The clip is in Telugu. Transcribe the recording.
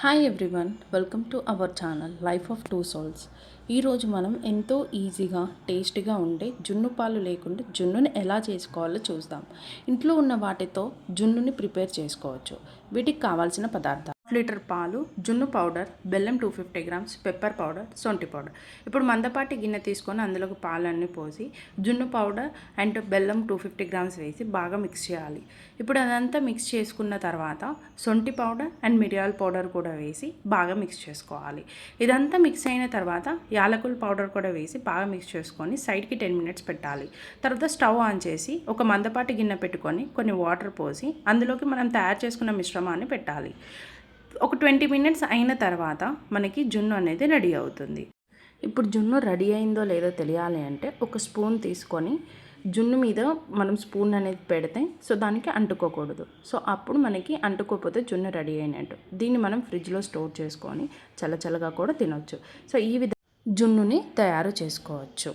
Hi everyone, welcome to our channel life of two souls. ఈరోజు మనం ఎంతో ఈజీగా టేస్టీగా ఉండే జున్ను పాలు లేకుండా జున్నుని ఎలా చేసుకోవాలో చూద్దాం. ఇంట్లో ఉన్న వాటితో జున్నుని ప్రిపేర్ చేసుకోవచ్చు. వీటికి కావాల్సిన పదార్థాలు: లీటర్ పాలు, జున్ను పౌడర్, బెల్లం 250 గ్రామ్స్, పెప్పర్ పౌడర్, సొంటి పౌడర్. ఇప్పుడు మందపాటి గిన్నె తీసుకొని అందులోకి పాలన్నీ పోసి జున్ను పౌడర్ అండ్ బెల్లం 250 గ్రామ్స్ వేసి బాగా మిక్స్ చేయాలి. ఇప్పుడు అదంతా మిక్స్ చేసుకున్న తర్వాత సొంటి పౌడర్ అండ్ మిరియాల పౌడర్ కూడా వేసి బాగా మిక్స్ చేసుకోవాలి. ఇదంతా మిక్స్ అయిన తర్వాత యాలకుల పౌడర్ కూడా వేసి బాగా మిక్స్ చేసుకొని సైడ్కి 10 మినిట్స్ పెట్టాలి. తర్వాత స్టవ్ ఆన్ చేసి ఒక మందపాటి గిన్నె పెట్టుకొని కొన్ని వాటర్ పోసి అందులోకి మనం తయారు చేసుకున్న మిశ్రమాన్ని పెట్టాలి. ఒక 20 మినిట్స్ అయిన తర్వాత మనకి జున్ను అనేది రెడీ అవుతుంది. ఇప్పుడు జున్ను రెడీ అయిందో లేదో తెలియాలి అంటే ఒక స్పూన్ తీసుకొని జున్ను మీద మనం స్పూన్ అనేది పెడితే దానికి అంటుకోకూడదు. అప్పుడు మనకి అంటుకోకపోతే జున్ను రెడీ అయినట్టు. దీన్ని మనం ఫ్రిడ్జ్లో స్టోర్ చేసుకొని చల్లచల్లగా కూడా తినొచ్చు. ఈ విధంగా జున్నుని తయారు చేసుకోవచ్చు.